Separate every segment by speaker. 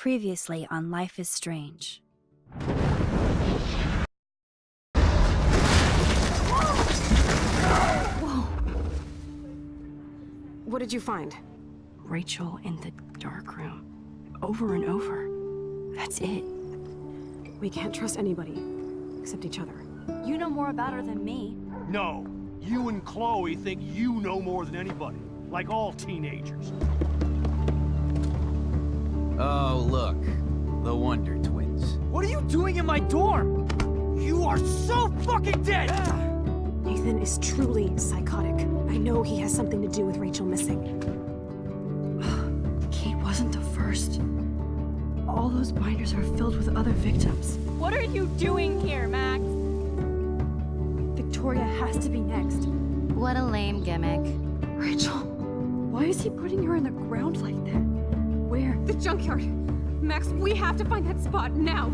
Speaker 1: Previously on Life is Strange.
Speaker 2: Whoa! What did you find?
Speaker 3: Rachel in the dark room. Over and over. That's it.
Speaker 2: We can't trust anybody, except each other.
Speaker 1: You know more about her than me.
Speaker 4: No. You and Chloe think you know more than anybody. Like all teenagers.
Speaker 5: Oh, look. The Wonder Twins.
Speaker 4: What are you doing in my dorm? You are so fucking dead!
Speaker 2: Nathan is truly psychotic. I know he has something to do with Rachel missing.
Speaker 3: Kate wasn't the first. All those binders are filled with other victims.
Speaker 6: What are you doing here, Max?
Speaker 2: Victoria has to be next.
Speaker 1: What a lame gimmick.
Speaker 3: Rachel, why is he putting her in the ground like that? Where?
Speaker 2: The junkyard! Max, we have to find that spot now!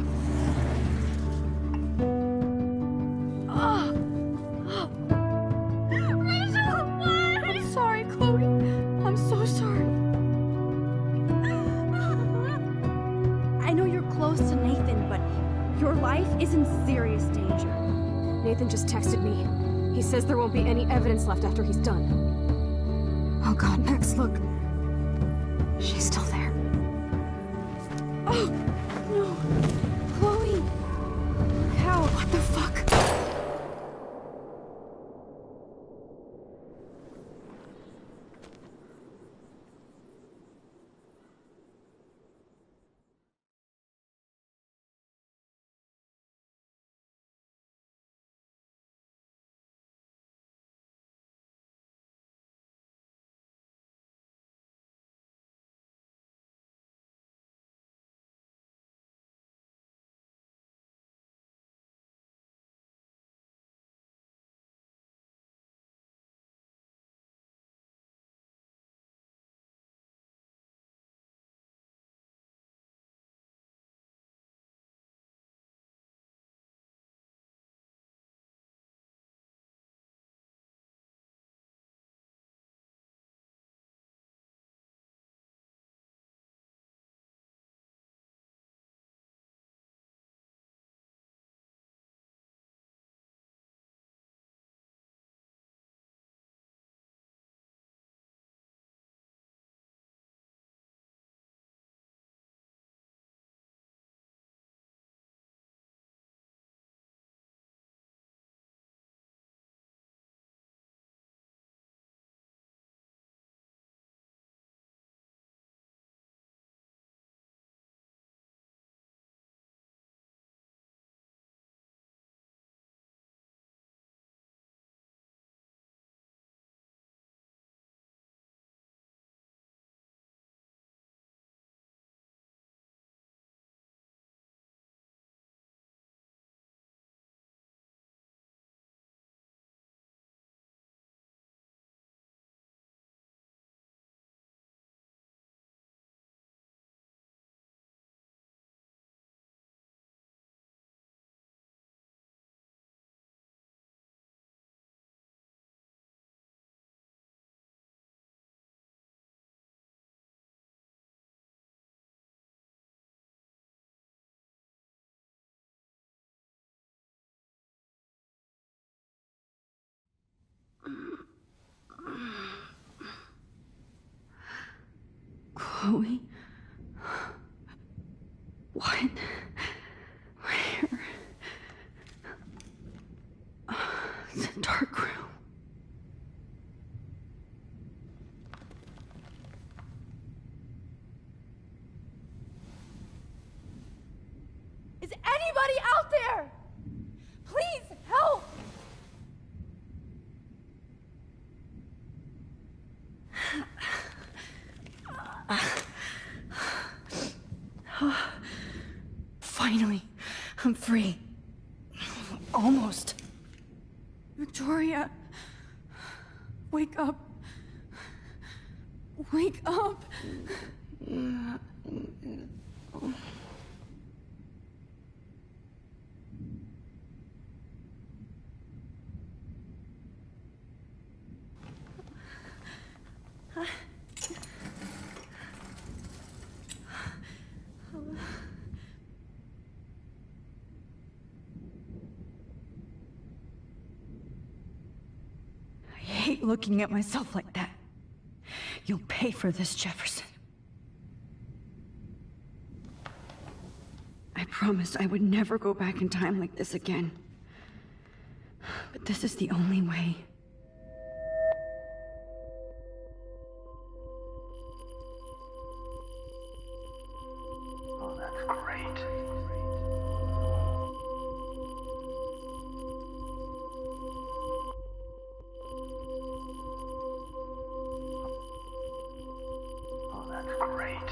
Speaker 3: Rachel, what? I'm sorry, Chloe. I'm so sorry.
Speaker 1: I know you're close to Nathan, but your life is in serious danger.
Speaker 2: Nathan just texted me. He says there won't be any evidence left after he's done. Oh god, Max, look. She's still there.
Speaker 3: Oh, no. Chloe.
Speaker 2: How? What the fuck?
Speaker 3: Chloe? What? Where? It's a dark room.
Speaker 6: Is anybody out there? Please help!
Speaker 3: Finally, I'm free. Almost. Victoria, wake up. Wake up. hate looking at myself like that. You'll pay for this, Jefferson. I promised I would never go back in time like this again. But this is the only way.
Speaker 7: Oh, that's great. Oh, that's great.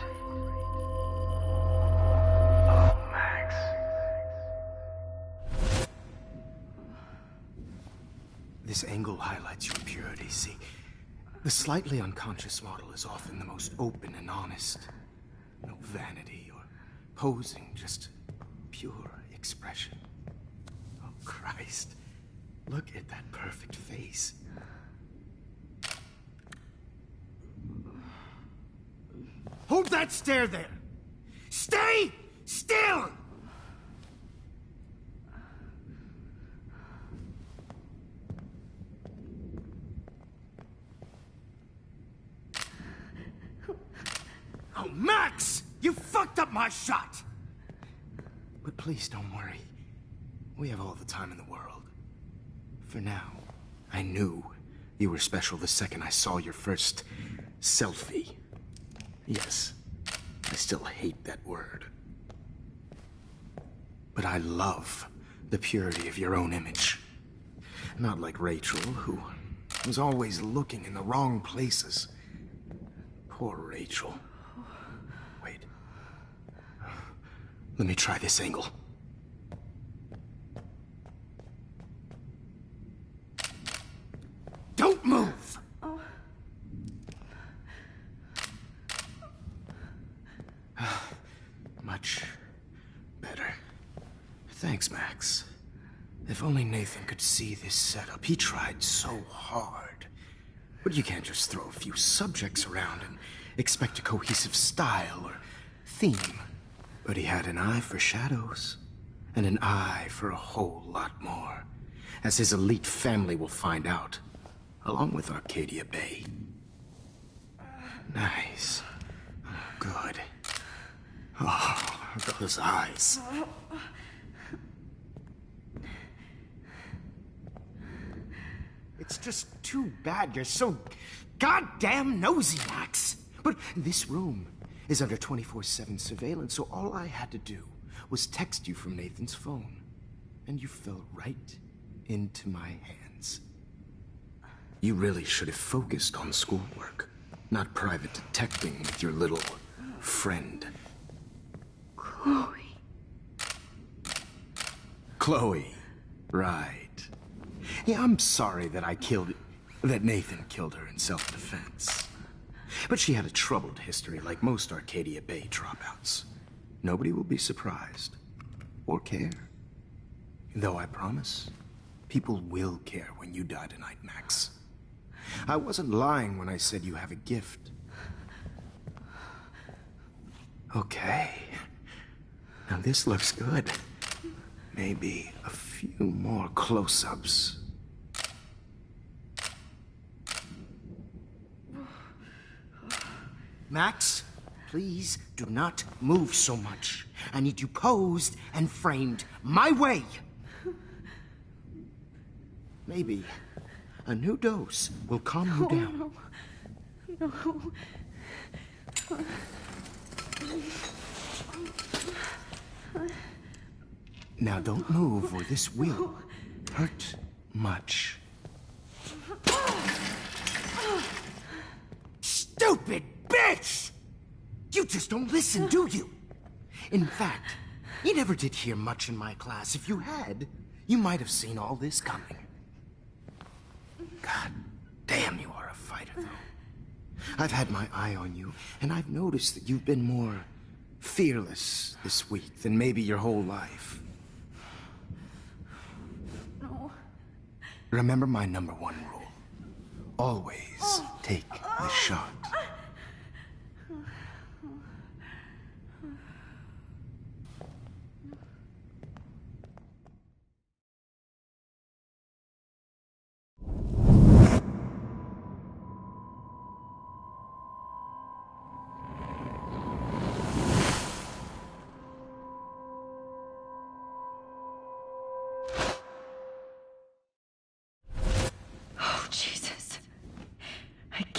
Speaker 7: Oh, Max.
Speaker 8: This angle highlights your purity, see? The slightly unconscious model is often the most open and honest. No vanity or posing, just pure expression. Oh, Christ. Look at that perfect face. Hold that stare there! Stay still! Oh, Max! You fucked up my shot! But please don't worry. We have all the time in the world. For now, I knew you were special the second I saw your first selfie. Yes, I still hate that word. But I love the purity of your own image. Not like Rachel, who was always looking in the wrong places. Poor Rachel. Wait. Let me try this angle. Don't move! Much better. Thanks, Max. If only Nathan could see this setup. He tried so hard. But you can't just throw a few subjects around and expect a cohesive style or theme. But he had an eye for shadows, and an eye for a whole lot more, as his elite family will find out, along with Arcadia Bay. Nice. Good. Oh, those eyes. It's just too bad you're so goddamn nosy, Max. But this room is under 24/7 surveillance, so all I had to do was text you from Nathan's phone. And you fell right into my hands. You really should have focused on schoolwork, not private detecting with your little friend.
Speaker 3: Chloe.
Speaker 8: Chloe. Right. Yeah, I'm sorry that that Nathan killed her in self-defense. But she had a troubled history like most Arcadia Bay dropouts. Nobody will be surprised. Or care. Though I promise, people will care when you die tonight, Max. I wasn't lying when I said you have a gift. Okay. Now this looks good. Maybe a few more close-ups. Max, please do not move so much. I need you posed and framed my way. Maybe a new dose will calm you down.
Speaker 2: No.
Speaker 8: Now don't move or this will hurt much. Stupid bitch! You just don't listen, do you? In fact, you never did hear much in my class. If you had, you might have seen all this coming. God damn, you are a fighter, though. I've had my eye on you, and I've noticed that you've been more fearless this week than maybe your whole life.
Speaker 2: No.
Speaker 8: Remember my #1 rule. Always take the shot.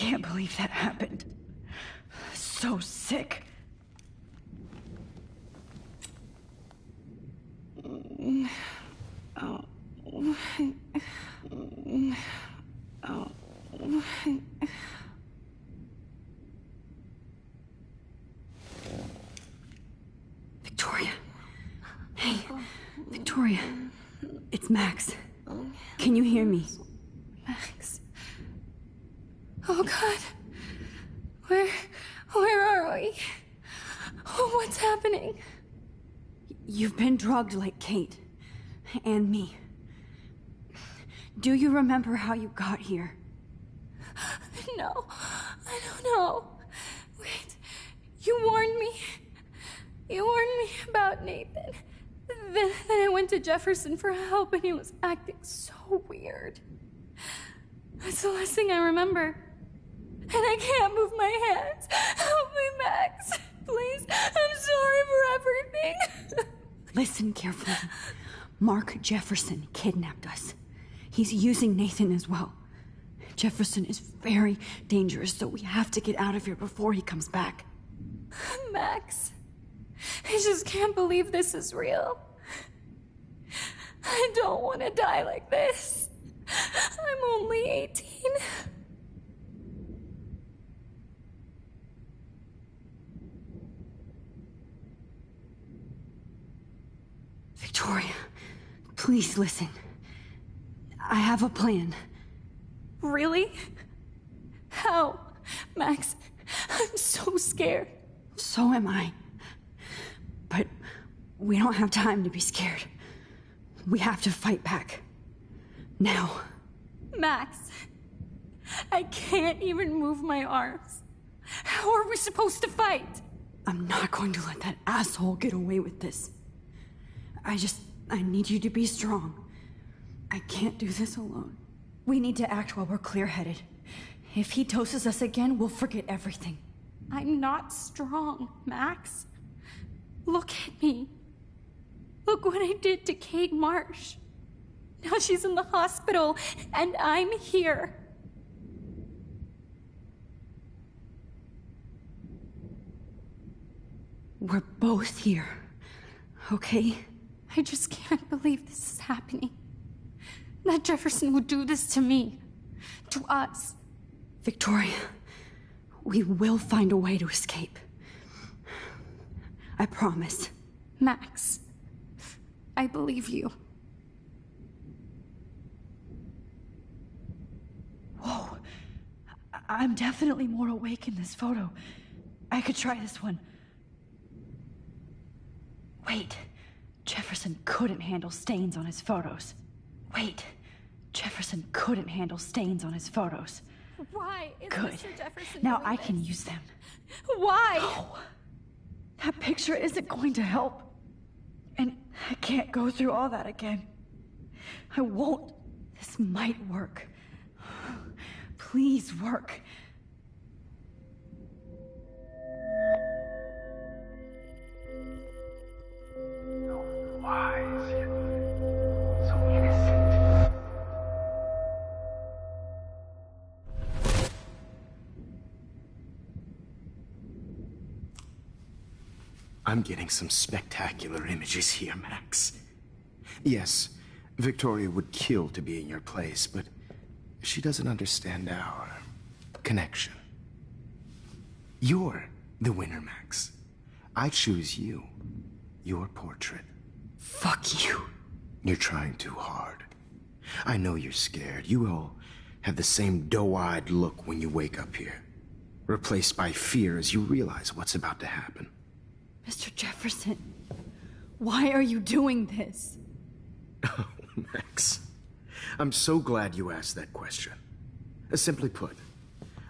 Speaker 3: can't believe that happened. So sick. Victoria. Hey, Victoria. It's Max. Can you hear me?
Speaker 2: Max. Oh God. Where are we? Oh, what's happening?
Speaker 3: You've been drugged like Kate. And me. Do you remember how you got here?
Speaker 2: No, I don't know. Wait, you warned me. You warned me about Nathan. Then I went to Jefferson for help and he was acting so weird. That's the last thing I remember. And I can't move my hands. Help me, Max. Please, I'm sorry for everything.
Speaker 3: Listen carefully. Mark Jefferson kidnapped us. He's using Nathan as well. Jefferson is very dangerous, so we have to get out of here before he comes back.
Speaker 2: Max, I just can't believe this is real. I don't want to die like this. I'm only 18.
Speaker 3: Victoria, please listen. I have a plan.
Speaker 2: Really? How? Max, I'm so scared.
Speaker 3: So am I. But we don't have time to be scared. We have to fight back. Now.
Speaker 2: Max, I can't even move my arms. How are we supposed to fight?
Speaker 3: I'm not going to let that asshole get away with this. I need you to be strong. I can't do this alone. We need to act while we're clear-headed. If he doses us again, we'll forget everything.
Speaker 2: I'm not strong, Max. Look at me. Look what I did to Kate Marsh. Now she's in the hospital, and I'm here.
Speaker 3: We're both here, okay?
Speaker 2: I just can't believe this is happening. That Jefferson would do this to me. To us.
Speaker 3: Victoria, we will find a way to escape. I promise.
Speaker 2: Max, I believe you.
Speaker 3: Whoa. I'm definitely more awake in this photo. I could try this one. Wait. Jefferson couldn't handle stains on his photos. Wait. Jefferson couldn't handle stains on his photos.
Speaker 2: Why is
Speaker 3: Good.
Speaker 2: Mr. Jefferson
Speaker 3: Now
Speaker 2: doing
Speaker 3: I
Speaker 2: this?
Speaker 3: can use them.
Speaker 2: Why?
Speaker 3: Oh, that picture isn't going to help. And I can't go through all that again. I won't. This might work. Please work.
Speaker 7: So wise, yet so innocent.
Speaker 8: I'm getting some spectacular images here, Max. Yes, Victoria would kill to be in your place, but she doesn't understand our connection. You're the winner, Max. I choose you. Your portrait.
Speaker 3: Fuck you.
Speaker 8: You're trying too hard. I know you're scared. You all have the same doe-eyed look when you wake up here. Replaced by fear as you realize what's about to happen.
Speaker 3: Mr. Jefferson, why are you doing this?
Speaker 8: Oh, Max. I'm so glad you asked that question. Simply put,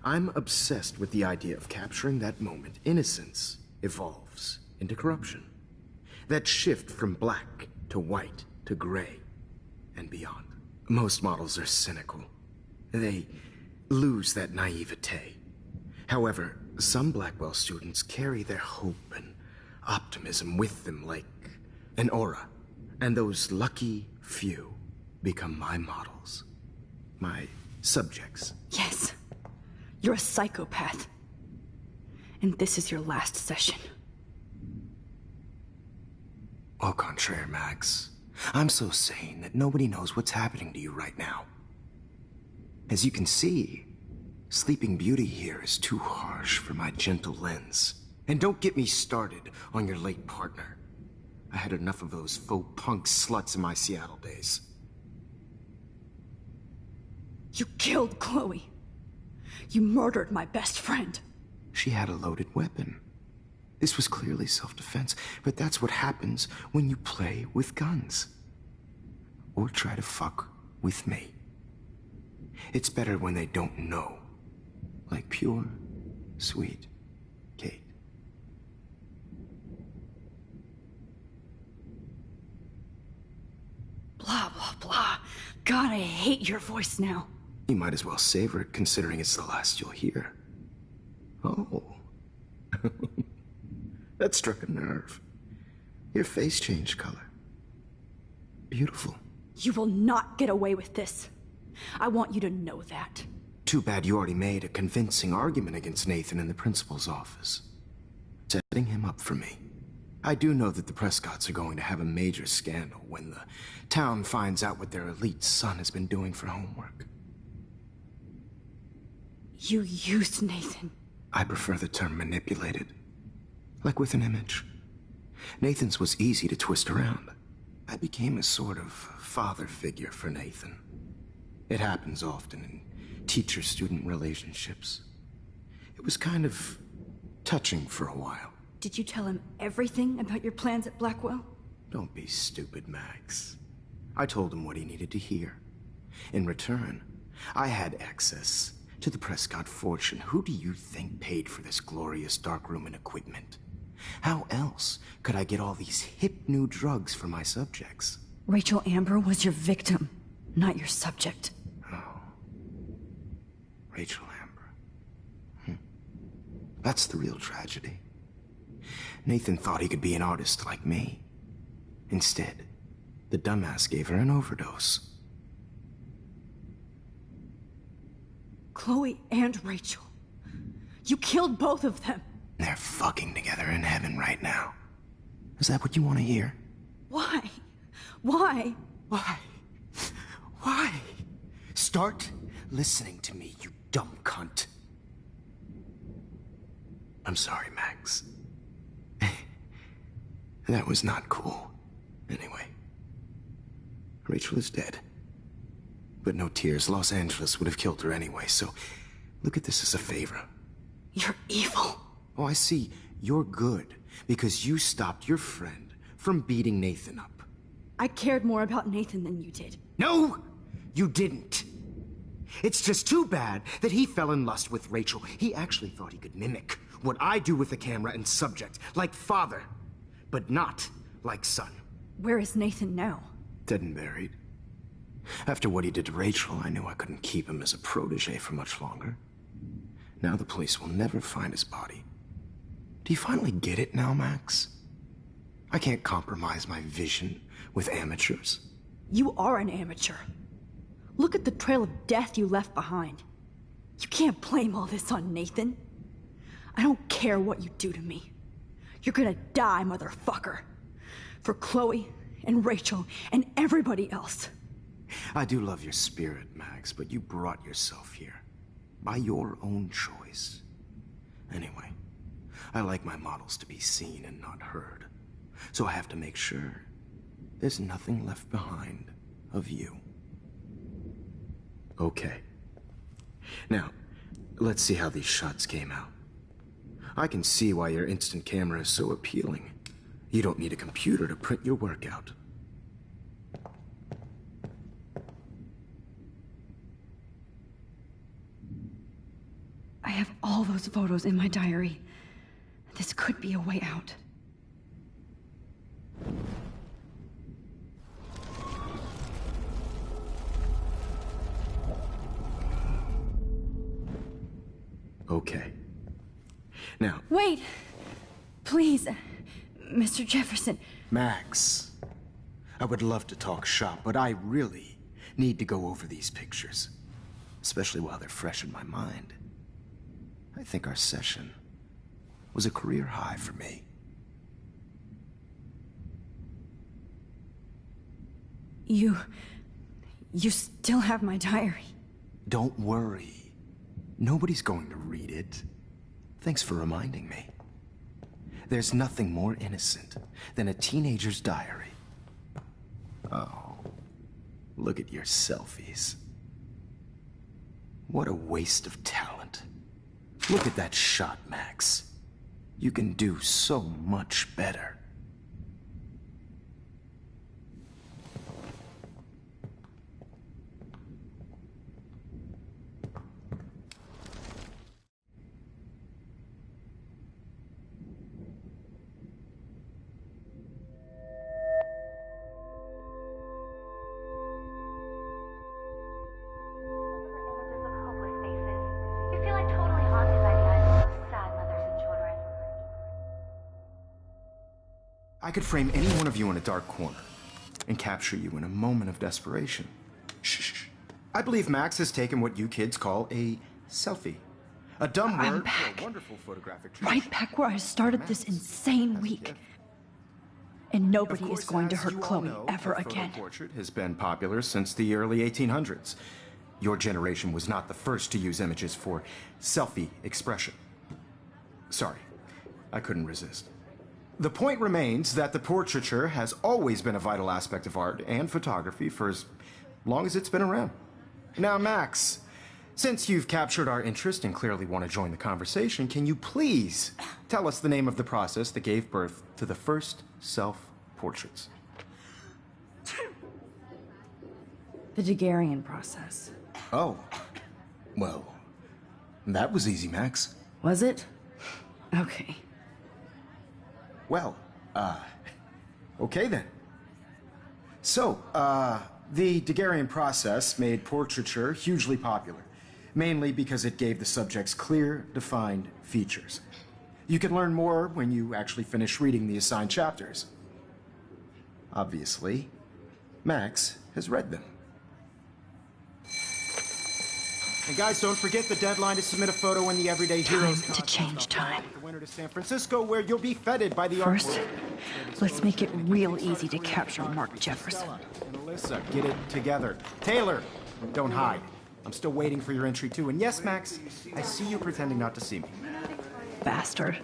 Speaker 8: I'm obsessed with the idea of capturing that moment innocence evolves into corruption. That shift from black to white to gray and beyond. Most models are cynical. They lose that naivete. However, some Blackwell students carry their hope and optimism with them like an aura. And those lucky few become my models. My subjects.
Speaker 3: Yes. You're a psychopath. And this is your last session.
Speaker 8: Au contraire, Max. I'm so sane that nobody knows what's happening to you right now. As you can see, Sleeping Beauty here is too harsh for my gentle lens. And don't get me started on your late partner. I had enough of those faux punk sluts in my Seattle days.
Speaker 3: You killed Chloe. You murdered my best friend.
Speaker 8: She had a loaded weapon. This was clearly self-defense, but that's what happens when you play with guns. Or try to fuck with me. It's better when they don't know. Like pure, sweet Kate.
Speaker 3: Blah, blah, blah. God, I hate your voice now.
Speaker 8: You might as well savor it, considering it's the last you'll hear. Oh. That struck a nerve. Your face changed color. Beautiful.
Speaker 3: You will not get away with this. I want you to know that.
Speaker 8: Too bad you already made a convincing argument against Nathan in the principal's office. Setting him up for me. I do know that the Prescotts are going to have a major scandal when the town finds out what their elite son has been doing for homework.
Speaker 3: You used Nathan.
Speaker 8: I prefer the term manipulated. Like with an image. Nathan's was easy to twist around. I became a sort of father figure for Nathan. It happens often in teacher-student relationships. It was kind of touching for a while.
Speaker 3: Did you tell him everything about your plans at Blackwell?
Speaker 8: Don't be stupid, Max. I told him what he needed to hear. In return, I had access to the Prescott fortune. Who do you think paid for this glorious darkroom and equipment? How else could I get all these hip new drugs for my subjects?
Speaker 3: Rachel Amber was your victim, not your subject.
Speaker 8: Oh. Rachel Amber. That's the real tragedy. Nathan thought he could be an artist like me. Instead, the dumbass gave her an overdose.
Speaker 3: Chloe and Rachel. You killed both of them.
Speaker 8: They're fucking together in heaven right now. Is that what you want to hear?
Speaker 3: Why? Why?
Speaker 8: Why? Why? Start listening to me, you dumb cunt. I'm sorry, Max. That was not cool. Anyway, Rachel is dead. But no tears. Los Angeles would have killed her anyway, so look at this as a favor.
Speaker 3: You're evil.
Speaker 8: Oh, I see. You're good because you stopped your friend from beating Nathan up.
Speaker 3: I cared more about Nathan than you did.
Speaker 8: No, you didn't. It's just too bad that he fell in lust with Rachel. He actually thought he could mimic what I do with the camera and subject, like father, but not like son.
Speaker 3: Where is Nathan now?
Speaker 8: Dead and buried. After what he did to Rachel, I knew I couldn't keep him as a protege for much longer. Now the police will never find his body. Do you finally get it now, Max? I can't compromise my vision with amateurs.
Speaker 3: You are an amateur. Look at the trail of death you left behind. You can't blame all this on Nathan. I don't care what you do to me. You're gonna die, motherfucker. For Chloe and Rachel and everybody else.
Speaker 8: I do love your spirit, Max, but you brought yourself here. By your own choice. Anyway, I like my models to be seen and not heard. So I have to make sure there's nothing left behind of you. Okay. Now, let's see how these shots came out. I can see why your instant camera is so appealing. You don't need a computer to print your work out.
Speaker 3: I have all those photos in my diary. This could be a way out.
Speaker 8: Okay. Now...
Speaker 3: Wait! Please, Mr. Jefferson.
Speaker 8: Max, I would love to talk shop, but I really need to go over these pictures. Especially while they're fresh in my mind. I think our session was a career high for me.
Speaker 3: You still have my diary.
Speaker 8: Don't worry. Nobody's going to read it. Thanks for reminding me. There's nothing more innocent than a teenager's diary. Oh, look at your selfies. What a waste of talent. Look at that shot, Max. You can do so much better. I could frame any one of you in a dark corner and capture you in a moment of desperation. Shh. I believe Max has taken what you kids call a selfie. A dumb word for a wonderful photographic treat.
Speaker 3: Right back where I started this insane week. And nobody is going to hurt Chloe ever again.
Speaker 8: The portrait has been popular since the early 1800s. Your generation was not the first to use images for selfie expression. Sorry, I couldn't resist. The point remains that the portraiture has always been a vital aspect of art and photography for as long as it's been around. Now, Max, since you've captured our interest and clearly want to join the conversation, can you please tell us the name of the process that gave birth to the first self-portraits?
Speaker 3: The Daguerrean process.
Speaker 8: Oh, well, that was easy, Max.
Speaker 3: Was it? Okay.
Speaker 8: Well, okay then. So, the Daguerrean process made portraiture hugely popular, mainly because it gave the subjects clear, defined features. You can learn more when you actually finish reading the assigned chapters. Obviously, Max has read them. And guys, don't forget the deadline to submit a photo in the Everyday Heroes
Speaker 3: Time to change time.
Speaker 8: The winter to San Francisco, where you'll be feted by the
Speaker 3: First,
Speaker 8: art world.
Speaker 3: let's make it real easy to capture Mark Jefferson.
Speaker 8: And Alyssa, get it together. Taylor, don't hide. I'm still waiting for your entry too. And yes, Max, I see you pretending not to see me.
Speaker 3: Bastard.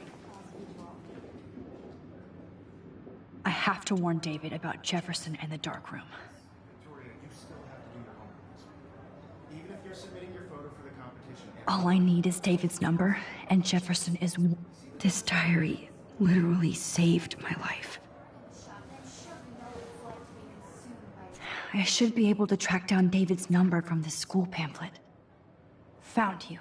Speaker 3: I have to warn David about Jefferson and the dark room.
Speaker 8: Victoria, you still have to do your homework. Even if you're submitting your photo for the competition.
Speaker 3: All I need is David's number, and Jefferson is... This diary literally saved my life. I should be able to track down David's number from the school pamphlet. Found you.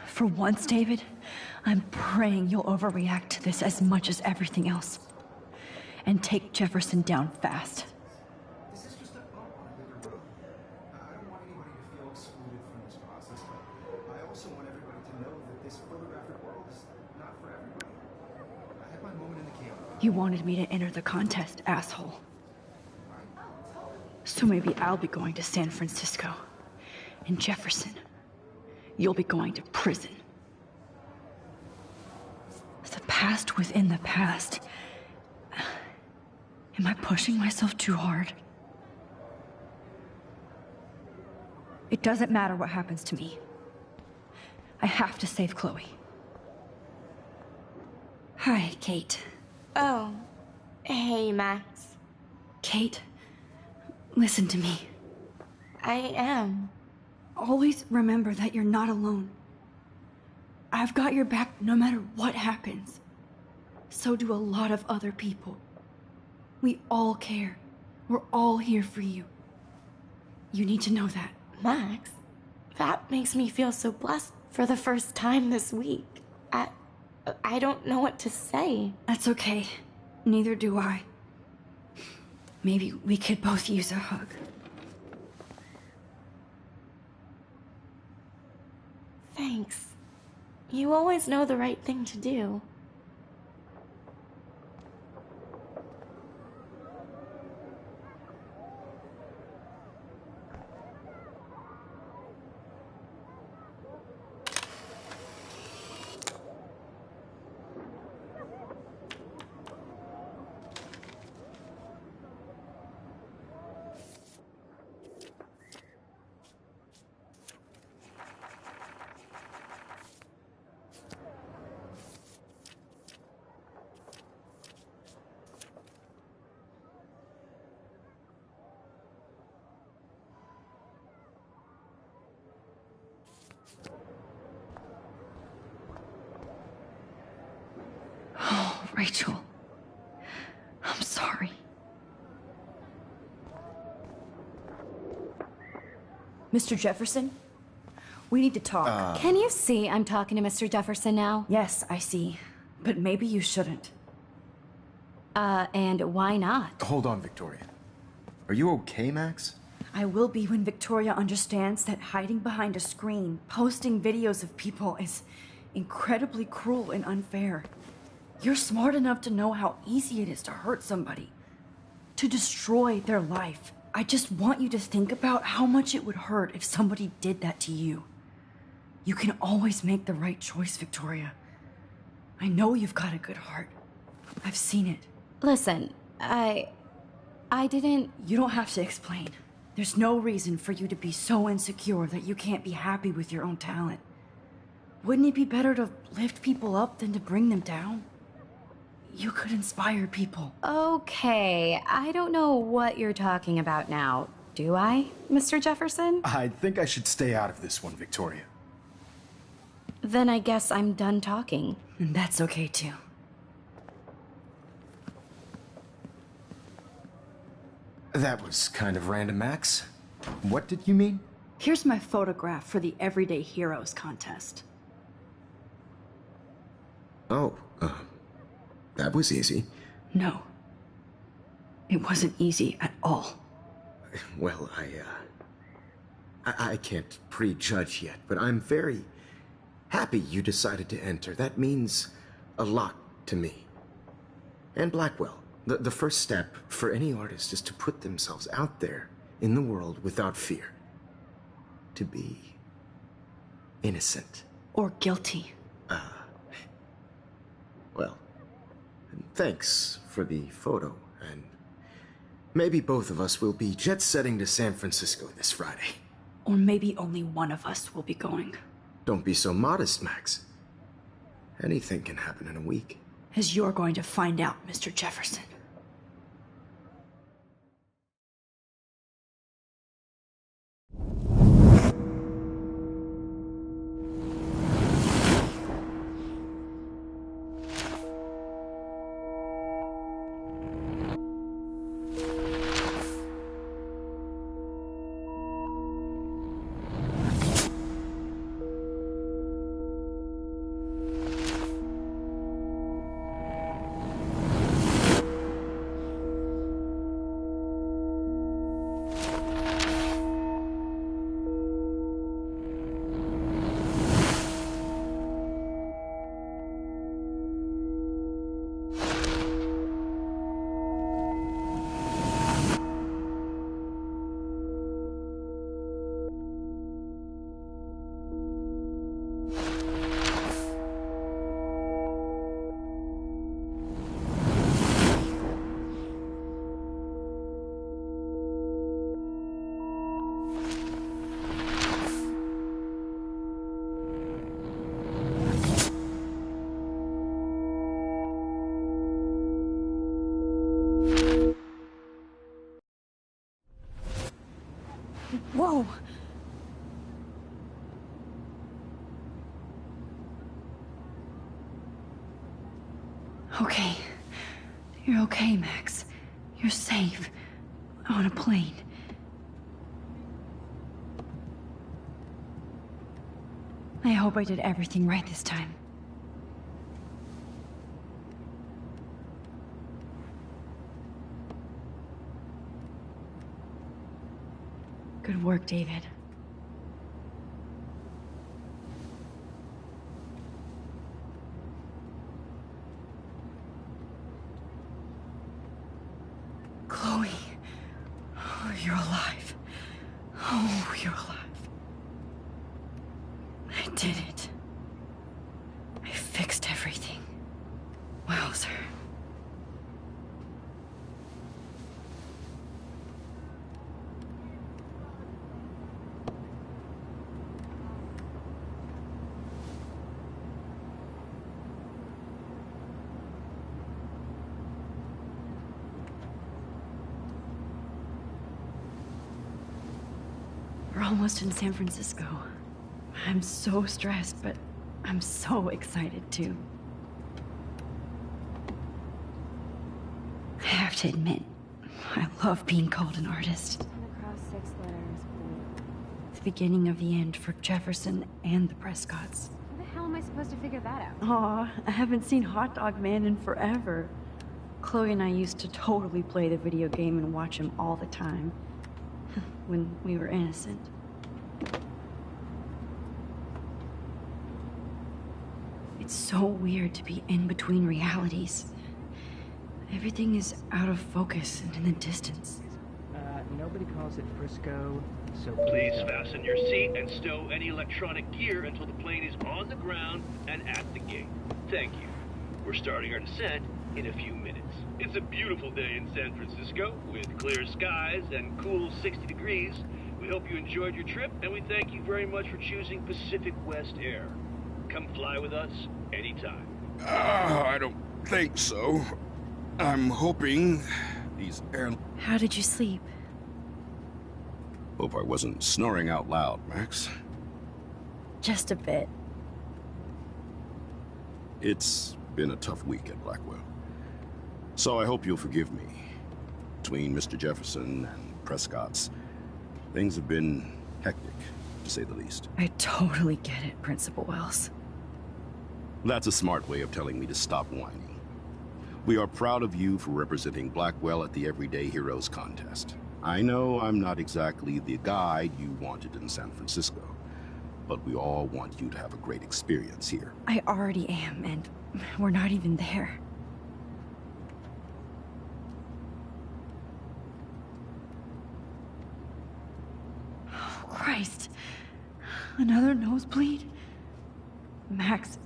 Speaker 3: For once, David, I'm praying you'll overreact to this as much as everything else. And take Jefferson down fast.
Speaker 8: This is just a bump on a bigger road. I don't want anybody to feel excluded from this process, but I also want everybody to know that this photographic world is not for everybody. I had my moment in the camera.
Speaker 3: You wanted me to enter the contest, asshole. So maybe I'll be going to San Francisco. And Jefferson, you'll be going to prison. The past within the past. Am I pushing myself too hard? It doesn't matter what happens to me. I have to save Chloe. Hi, Kate.
Speaker 2: Oh, hey, Max.
Speaker 3: Kate, listen to me.
Speaker 2: I am.
Speaker 3: Always remember that you're not alone. I've got your back no matter what happens. So do a lot of other people. We all care. We're all here for you. You need to know that.
Speaker 2: Max, that makes me feel so blessed for the first time this week. I don't know what to say.
Speaker 3: That's okay. Neither do I. Maybe we could both use a hug.
Speaker 2: Thanks. You always know the right thing to do.
Speaker 3: Rachel, I'm sorry. Mr. Jefferson? We need to talk.
Speaker 2: Can you see I'm talking to Mr. Jefferson now?
Speaker 3: Yes, I see. But maybe you shouldn't.
Speaker 2: And why not?
Speaker 8: Hold on, Victoria. Are you okay, Max?
Speaker 3: I will be when Victoria understands that hiding behind a screen, posting videos of people is incredibly cruel and unfair. You're smart enough to know how easy it is to hurt somebody, to destroy their life. I just want you to think about how much it would hurt if somebody did that to you. You can always make the right choice, Victoria. I know you've got a good heart. I've seen it.
Speaker 2: Listen, I didn't...
Speaker 3: You don't have to explain. There's no reason for you to be so insecure that you can't be happy with your own talent. Wouldn't it be better to lift people up than to bring them down? You could inspire people.
Speaker 2: Okay, I don't know what you're talking about now. Do I, Mr. Jefferson?
Speaker 8: I think I should stay out of this one, Victoria.
Speaker 2: Then I guess I'm done talking.
Speaker 3: And that's okay too.
Speaker 8: That was kind of random, Max. What did you mean?
Speaker 3: Here's my photograph for the Everyday Heroes contest.
Speaker 8: Oh, that was easy.
Speaker 3: No. It wasn't easy at all.
Speaker 8: Well, I can't prejudge yet, but I'm very happy you decided to enter. That means a lot to me. And Blackwell. The first step for any artist is to put themselves out there in the world without fear. To be innocent.
Speaker 3: Or guilty.
Speaker 8: Well, thanks for the photo, and maybe both of us will be jet-setting to San Francisco this Friday.
Speaker 3: Or maybe only one of us will be going.
Speaker 8: Don't be so modest, Max. Anything can happen in a week.
Speaker 3: As you're going to find out, Mr. Jefferson. Whoa! Okay. You're okay, Max. You're safe. On a plane. I hope I did everything right this time. Good work, David. Chloe. Oh, you're alive. Oh, you're alive. I did it. I fixed everything. Wowzer. We're almost in San Francisco. I'm so stressed, but I'm so excited too. have to admit, I love being called an artist.
Speaker 1: Across 6 letters, blue.
Speaker 3: The beginning of the end for Jefferson and the Prescotts.
Speaker 1: How the hell am I supposed to figure that out?
Speaker 3: Aw, I haven't seen Hot Dog Man in forever. Chloe and I used to totally play the video game and watch him all the time. When we were innocent. It's so weird to be in between realities. Everything is out of focus and in the distance.
Speaker 9: Nobody calls it Frisco, so
Speaker 10: Please fasten your seat and stow any electronic gear until the plane is on the ground and at the gate. Thank you. We're starting our descent in a few minutes. It's a beautiful day in San Francisco with clear skies and cool 60 degrees. We hope you enjoyed your trip, and we thank you very much for choosing Pacific West Air. Come fly with us anytime.
Speaker 8: I don't think so. I'm hoping these
Speaker 3: How did you sleep?
Speaker 8: Hope I wasn't snoring out loud, Max.
Speaker 3: Just a bit.
Speaker 8: It's been a tough week at Blackwell. So I hope you'll forgive me. Between Mr. Jefferson and Prescott's, things have been hectic, to say the least.
Speaker 3: I totally get it, Principal Wells.
Speaker 8: That's a smart way of telling me to stop whining. We are proud of you for representing Blackwell at the Everyday Heroes contest. I know I'm not exactly the guide you wanted in San Francisco, but we all want you to have a great experience here.
Speaker 3: I already am, and we're not even there. Oh, Christ. Another nosebleed? Max,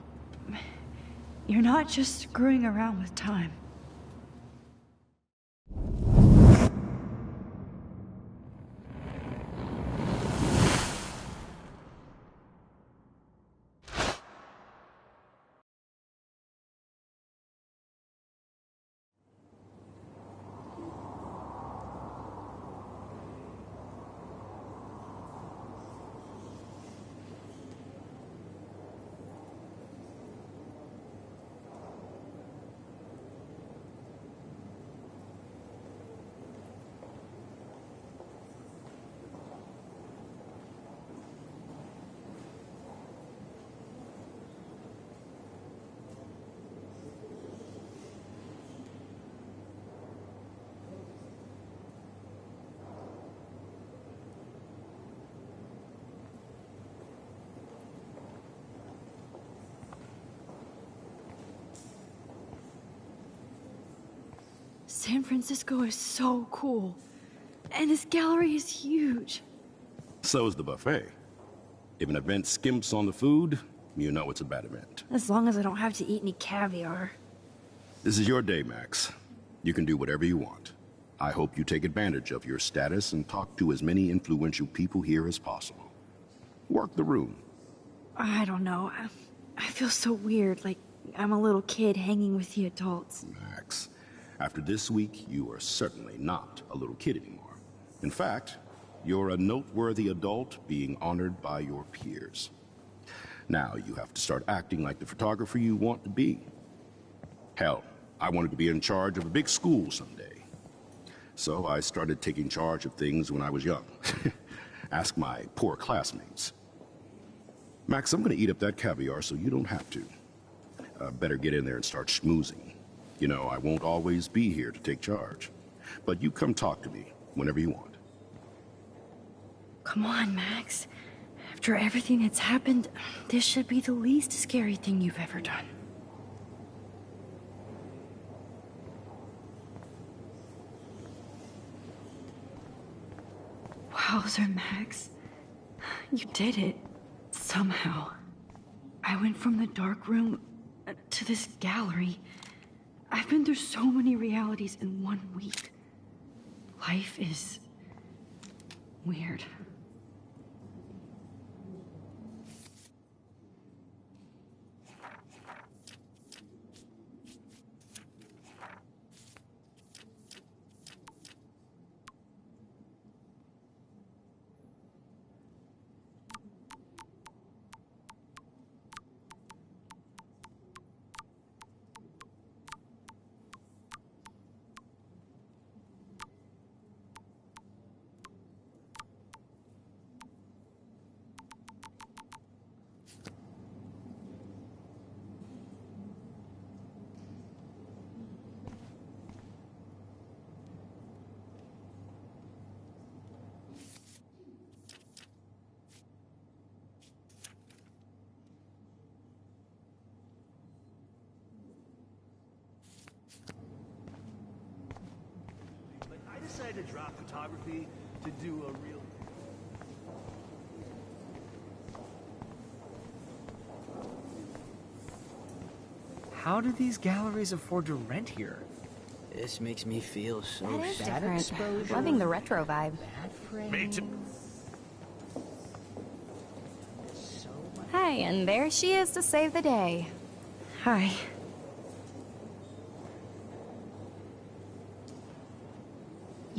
Speaker 3: you're not just screwing around with time. San Francisco is so cool. And this gallery is huge.
Speaker 8: So is the buffet. If an event skimps on the food, you know it's a bad event.
Speaker 3: As long as I don't have to eat any caviar.
Speaker 8: This is your day, Max. You can do whatever you want. I hope you take advantage of your status and talk to as many influential people here as possible. Work the room.
Speaker 3: I don't know. I feel so weird, like I'm a little kid hanging with the adults.
Speaker 8: Max, after this week, you are certainly not a little kid anymore. In fact, you're a noteworthy adult being honored by your peers. Now you have to start acting like the photographer you want to be. Hell, I wanted to be in charge of a big school someday. So I started taking charge of things when I was young. Ask my poor classmates. Max, I'm gonna eat up that caviar so you don't have to. Better get in there and start schmoozing. You know, I won't always be here to take charge. But you come talk to me whenever you want.
Speaker 3: Come on, Max. After everything that's happened, this should be the least scary thing you've ever done. Wowzer, Max. You did it. Somehow. I went from the dark room to this gallery. I've been through so many realities in 1 week. Life is weird.
Speaker 4: decided to drop photography to do a real...
Speaker 9: How do these galleries afford to rent here?
Speaker 11: This makes me feel so
Speaker 6: That is
Speaker 9: Bad
Speaker 6: different.
Speaker 9: exposure.
Speaker 6: Loving the retro vibe.
Speaker 9: Bad frames.
Speaker 4: Me too.
Speaker 9: So much.
Speaker 6: Hi, and there she is to save the day.
Speaker 3: Hi.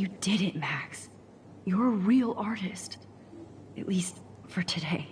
Speaker 3: You did it, Max. You're a real artist. At least for today.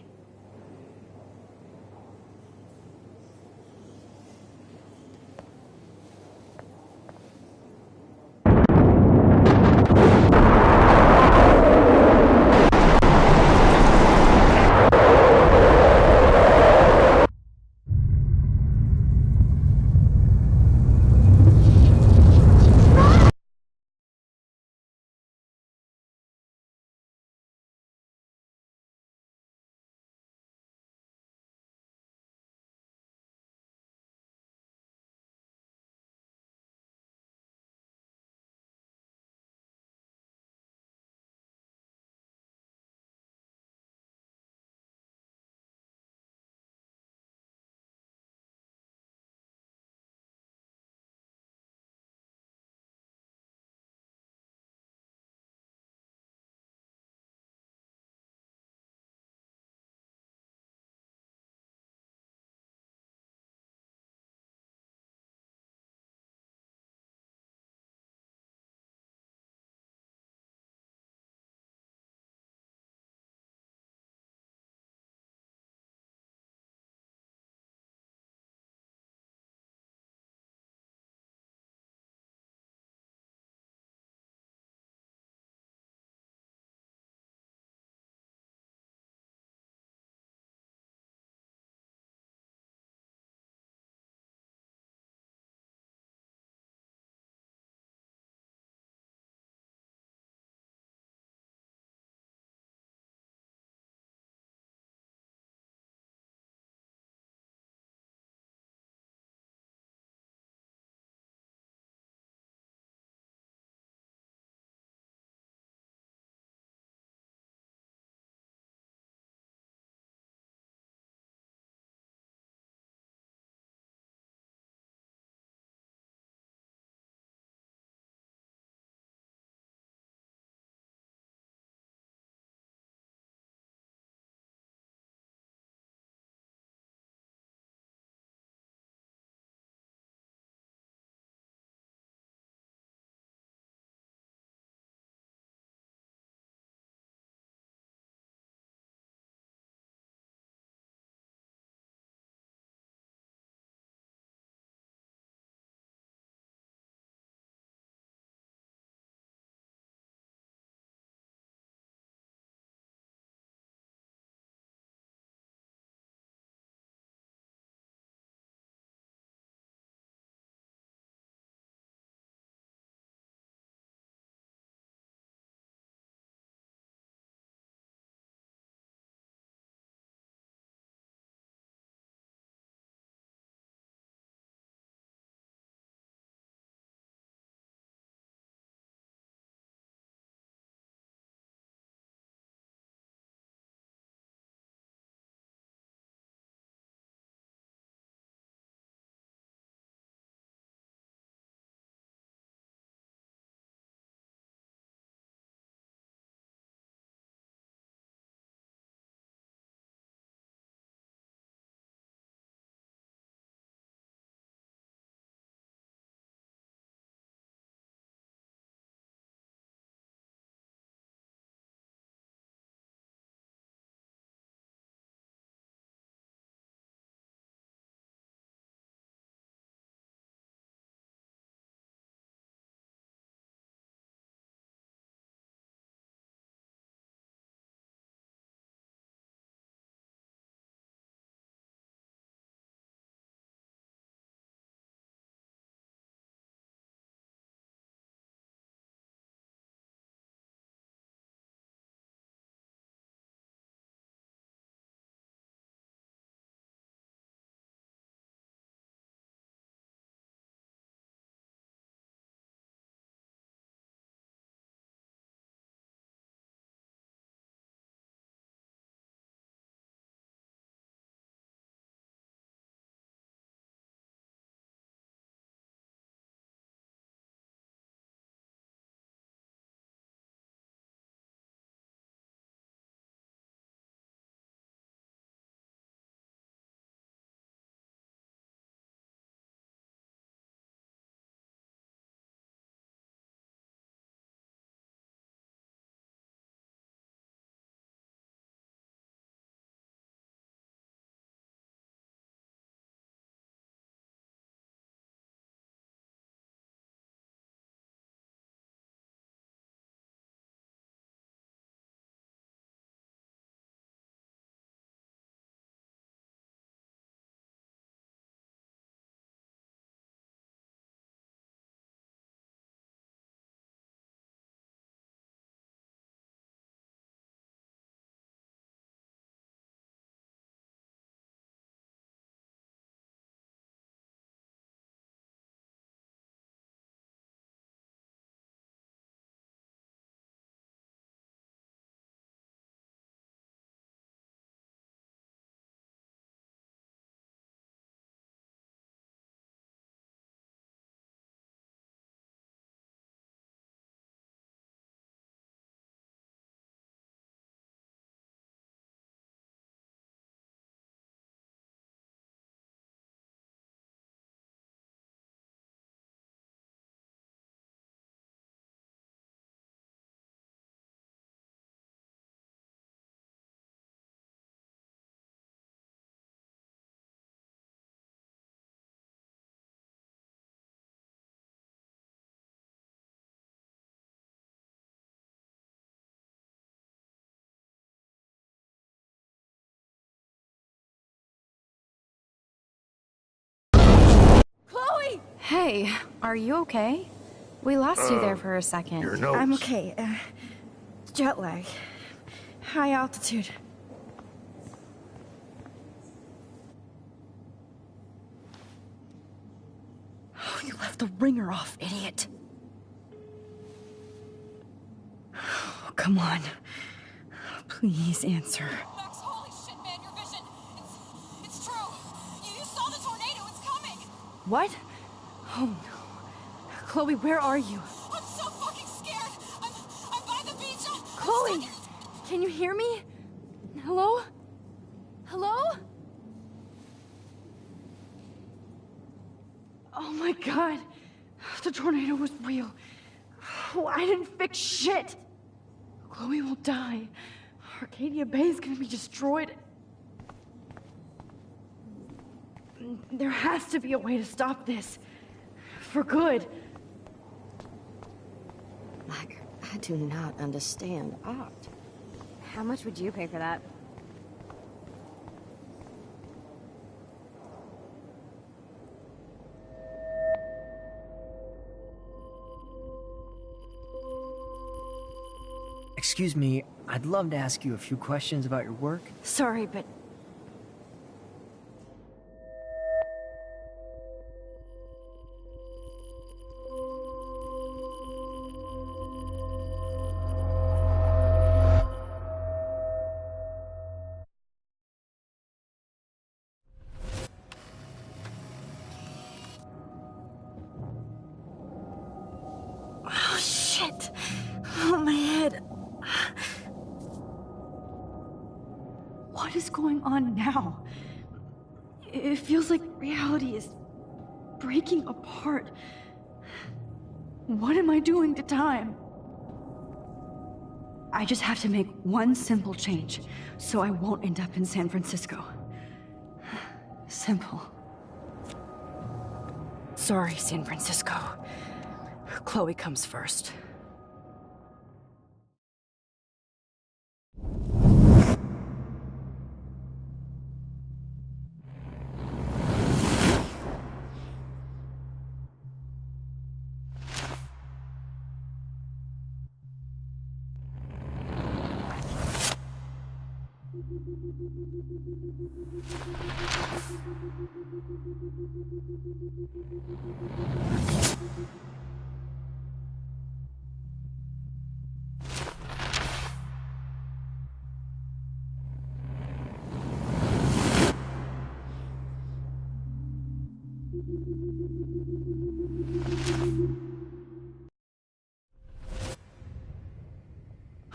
Speaker 6: Hey, are you okay? We lost you there for a second.
Speaker 4: Your nose.
Speaker 3: I'm okay. Jet lag. High altitude. Oh, you left the ringer off, idiot. Oh, come on. Please answer.
Speaker 2: Max, holy shit, man, your vision. It's true. You saw the tornado. It's coming.
Speaker 3: What? Oh no. Chloe, where are you?
Speaker 2: I'm so fucking scared. I'm by the beach.
Speaker 3: Chloe! Can you hear me? Hello? Hello? Oh my god. The tornado was real. Oh, I didn't fix shit. Chloe will die. Arcadia Bay is gonna be destroyed. There has to be a way to stop this. For good.
Speaker 12: I do not understand art.
Speaker 6: How much would you pay for that?
Speaker 9: Excuse me, I'd love to ask you a few questions about your work.
Speaker 3: Sorry, but... Oh, shit. Oh, my head. What is going on now? It feels like reality is breaking apart. What am I doing to time? I just have to make one simple change, so I won't end up in San Francisco. Simple. Sorry, San Francisco. Chloe comes first.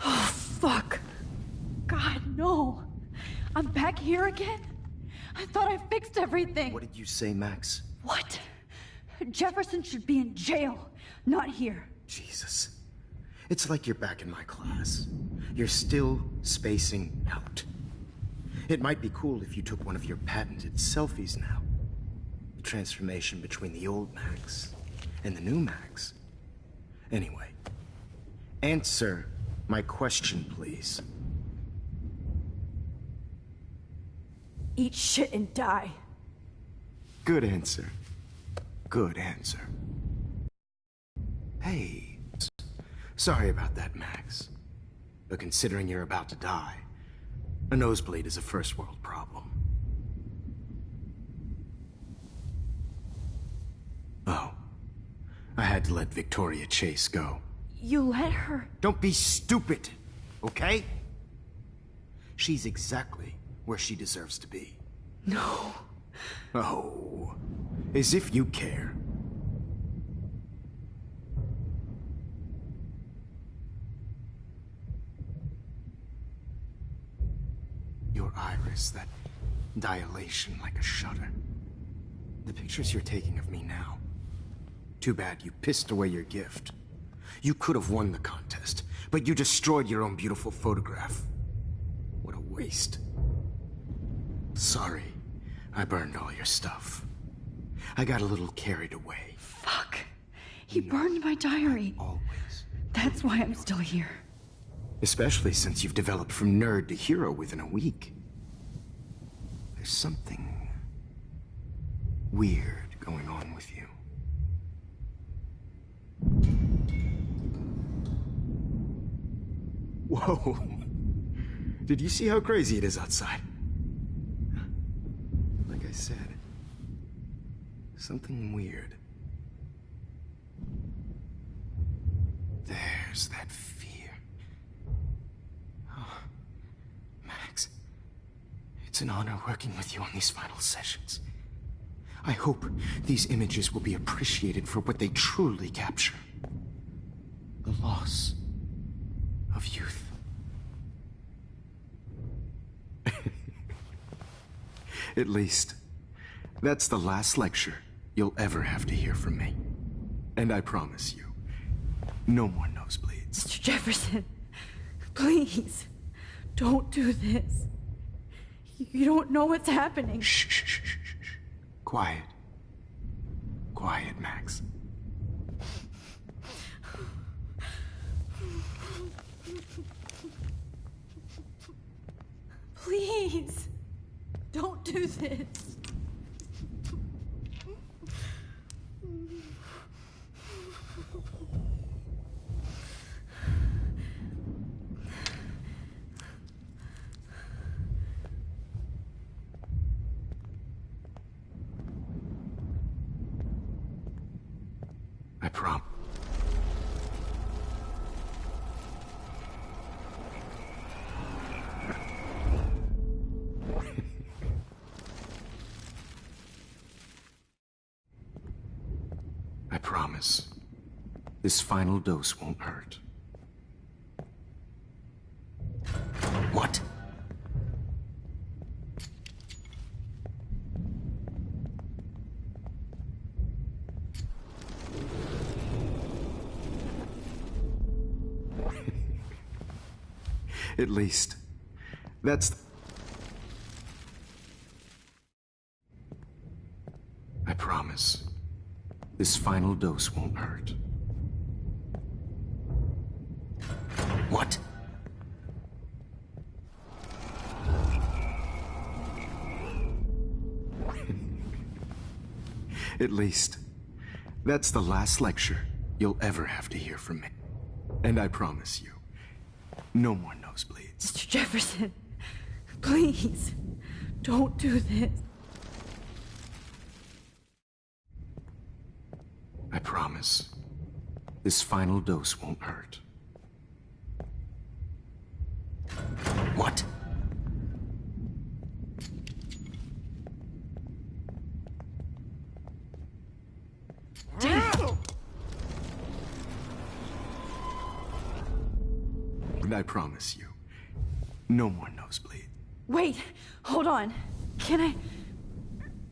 Speaker 3: Oh, fuck. God, no. I'm back here again? I thought I fixed everything.
Speaker 8: What did you say, Max?
Speaker 3: What? Jefferson should be in jail, not here.
Speaker 8: Jesus. It's like you're back in my class. You're still spacing out. It might be cool if you took one of your patented selfies now. The transformation between the old Max and the new Max. Anyway, answer my question, please.
Speaker 3: Eat shit and die.
Speaker 8: Good answer. Good answer. Hey, sorry about that, Max. But considering you're about to die, a nosebleed is a first world problem. Oh, I had to let Victoria Chase go.
Speaker 3: You let her?
Speaker 8: Don't be stupid, okay? She's exactly where she deserves to be.
Speaker 3: No.
Speaker 8: Oh, as if you care. Your iris, that dilation like a shutter. The pictures you're taking of me now. Too bad you pissed away your gift. You could have won the contest, but you destroyed your own beautiful photograph. What a waste. Sorry, I burned all your stuff. I got a little carried away.
Speaker 3: Fuck. He burned my diary.
Speaker 8: Always.
Speaker 3: That's why I'm still here.
Speaker 8: Especially since you've developed from nerd to hero within a week. There's something weird going on with you. Whoa. Did you see how crazy it is outside? Like I said, something weird. There's that fear. Oh, Max, it's an honor working with you on these final sessions. I hope these images will be appreciated for what they truly capture. The loss of youth. At least, that's the last lecture you'll ever have to hear from me. And I promise you, no more nosebleeds.
Speaker 3: Mr. Jefferson, please, don't do this. You don't know what's happening.
Speaker 8: Shh, shh, shh, shh, shh. Quiet. Quiet, Max.
Speaker 3: Please, don't do this.
Speaker 8: I promise. I promise. This final dose won't hurt. What? At least, that's... I promise. This final dose won't hurt. What? At least, that's the last lecture you'll ever have to hear from me. And I promise you, no more nosebleeds.
Speaker 3: Mr. Jefferson, please, don't do this.
Speaker 8: I promise. This final dose won't hurt. What? And I promise you, no more nosebleed.
Speaker 3: Wait, hold on. Can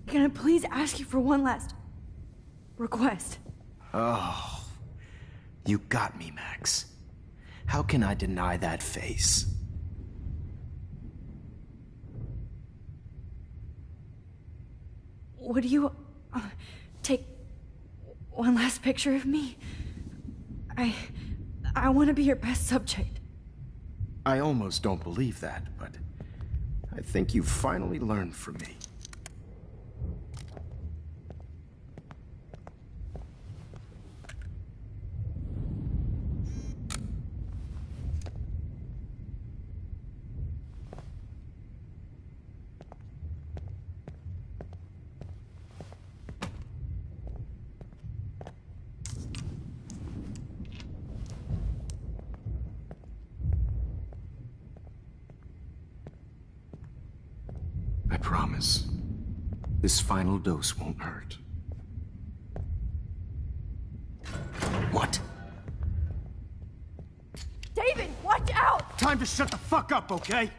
Speaker 3: I please ask you for one last request?
Speaker 8: Oh, you got me, Max. How can I deny that face?
Speaker 3: Would you take one last picture of me? I want to be your best subject.
Speaker 8: I almost don't believe that, but I think you've finally learned from me. I promise. This final dose won't hurt. What?
Speaker 3: David, watch out!
Speaker 4: Time to shut the fuck up, okay?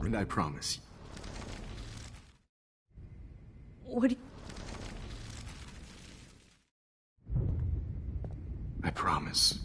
Speaker 8: And I promise you.
Speaker 3: What do you...
Speaker 8: I promise.